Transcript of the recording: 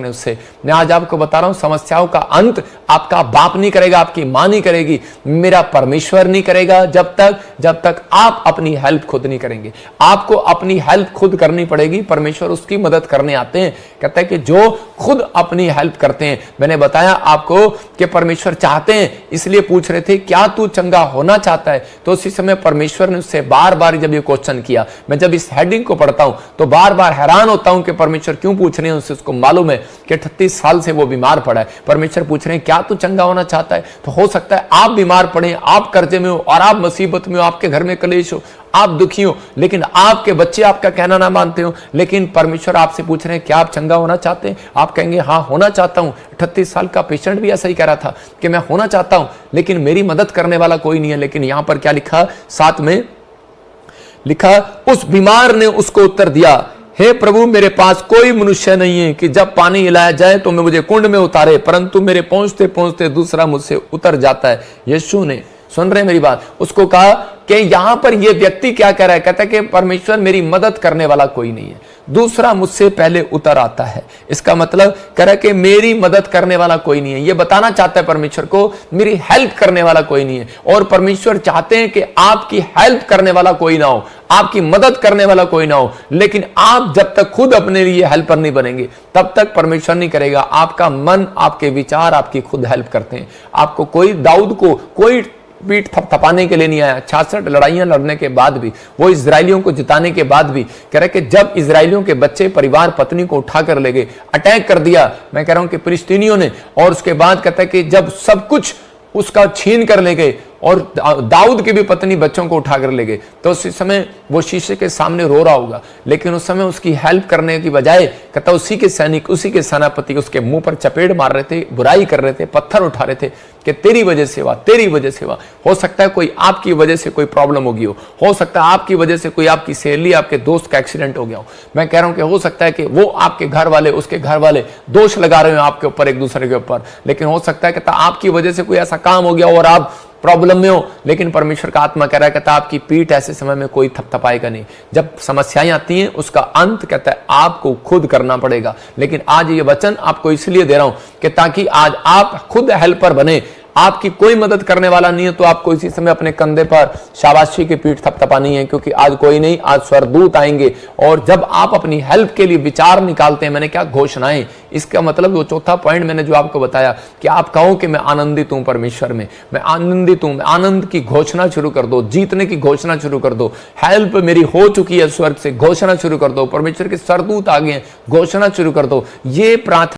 उससे मैं आज आपको बता रहा हूं, समस्याओं का अंत आपका बाप नहीं करेगा, आपकी मां नहीं करेगी, मेरा परमेश्वर नहीं करेगा, जब तक आप अपनी हेल्प खुद नहीं करेंगे। आपको अपनी हेल्प खुद करनी पड़ेगी। परमेश्वर उसकी मदद करने आते हैं। कहता है कि जो खुद अपनी हेल्प करते हैं, मैंने बताया आपको कि परमेश्वर चाहते हैं, इसलिए पूछ रहे थे क्या तू चंगा होना चाहता है। तो उसी समय परमेश्वर ने उससे बार बार जब ये क्वेश्चन किया, मैं जब इस हेडिंग को पढ़ता हूं तो बार बार हैरान होता हूं कि परमेश्वर क्यों पूछ रहे हैं। उससे उसको मालूम है कि 38 साल से वो बीमार पड़ा है। परमेश्वर पूछ रहे हैं क्या तू चंगा होना चाहता है। तो हो सकता है आप बीमार पड़े, आप कर्जे में हो और आप मुसीबत में हो, आपके घर में कलेश हो, आप दुखी हो, लेकिन आपके बच्चे आपका कहना ना मानते हो, लेकिन परमेश्वर आपसे पूछ रहे हैं क्या आप चंगा होना चाहते हैं। आप कहेंगे हाँ होना चाहता हूं। 38 साल का पेशेंट भी ऐसा ही कह रहा था कि मैं होना चाहता हूं लेकिन मेरी मदद करने वाला कोई नहीं है। लेकिन यहां पर क्या लिखा, साथ में लिखा, उस बीमार ने उसको उत्तर दिया, हे प्रभु मेरे पास कोई मनुष्य नहीं है कि जब पानी हिलाया जाए तो मैं मुझे कुंड में उतारे, परंतु मेरे पहुंचते पहुंचते दूसरा मुझसे उतर जाता है। यीशु ने, सुन रहे मेरी बात, उसको कहा कि यहां पर यह व्यक्ति क्या कह रहा है, कहता है कि परमेश्वर मेरी मदद करने वाला कोई नहीं है, दूसरा मुझसे पहले उतर आता है। इसका मतलब कह रहा है कि मेरी मदद करने वाला कोई नहीं है। यह बताना चाहता है परमेश्वर को मेरी हेल्प करने वाला कोई नहीं है। और परमेश्वर चाहते हैं कि आपकी हेल्प करने वाला कोई ना हो, आपकी मदद करने वाला कोई ना हो, लेकिन आप जब तक खुद अपने लिए हेल्पर नहीं बनेंगे तब तक परमेश्वर नहीं करेगा। आपका मन, आपके विचार आपकी खुद हेल्प करते हैं। आपको कोई, दाऊद को कोई पीठ थपथपाने के लिए नहीं आया। 66 लड़ाइयां लड़ने के बाद भी, वो इजरायलियों को जिताने के बाद भी कह रहे कि जब इजरायलियों के बच्चे, परिवार, पत्नी को उठाकर ले गए, अटैक कर दिया, मैं कह रहा हूं कि फिलिस्तीनियों ने, और उसके बाद कहता है कि जब सब कुछ उसका छीन कर ले गए और दाऊद की भी पत्नी बच्चों को उठाकर ले गए, तो उस समय वो शीशे के सामने रो रहा होगा, लेकिन उस समय उसकी हेल्प करने की बजाय कहता उसी के सैनिक, उसी के सेनापति उसके मुंह पर चपेट मार रहे थे, बुराई कर रहे थे, पत्थर उठा रहे थे कि तेरी वजह से हुआ, तेरी वजह से हुआ। हो सकता है कोई आपकी वजह से कोई प्रॉब्लम होगी हो सकता है आपकी वजह से कोई आपकी सहेली, आपके दोस्त का एक्सीडेंट हो गया हो। मैं कह रहा हूं कि हो सकता है कि वो आपके घर वाले, उसके घर वाले दोष लगा रहे हो आपके ऊपर, एक दूसरे के ऊपर, लेकिन हो सकता है कि आपकी वजह से कोई ऐसा काम हो गया और आप प्रॉब्लम में हो, लेकिन परमेश्वर का आत्मा कह रहा है, कहता आपकी पीठ ऐसे समय में कोई थपथपाएगा नहीं। जब समस्याएं आती हैं उसका अंत कहता है आपको खुद करना पड़ेगा। लेकिन आज ये वचन आपको इसलिए दे रहा हूं कि ताकि आज आप खुद हेल्पर बने। आपकी कोई मदद करने वाला नहीं है तो आपको इसी समय अपने कंधे पर शाबाशी की पीठ थपथपानी है, क्योंकि आज कोई नहीं, आज स्वर्गदूत आएंगे। और जब आप अपनी हेल्प के लिए विचार निकालते हैं, मैंने क्या घोषणाएं, इसका मतलब वो चौथा पॉइंट मैंने जो आपको बताया कि आप कहो कि मैं आनंदित हूं परमेश्वर में, मैं आनंदित हूं, आनंद की घोषणा शुरू कर दो, जीतने की घोषणा शुरू कर दो। हेल्प मेरी हो चुकी है स्वर्ग से, घोषणा शुरू कर दो। परमेश्वर के स्वर्गदूत आ गए हैं, घोषणा शुरू कर दो। ये प्रार्थना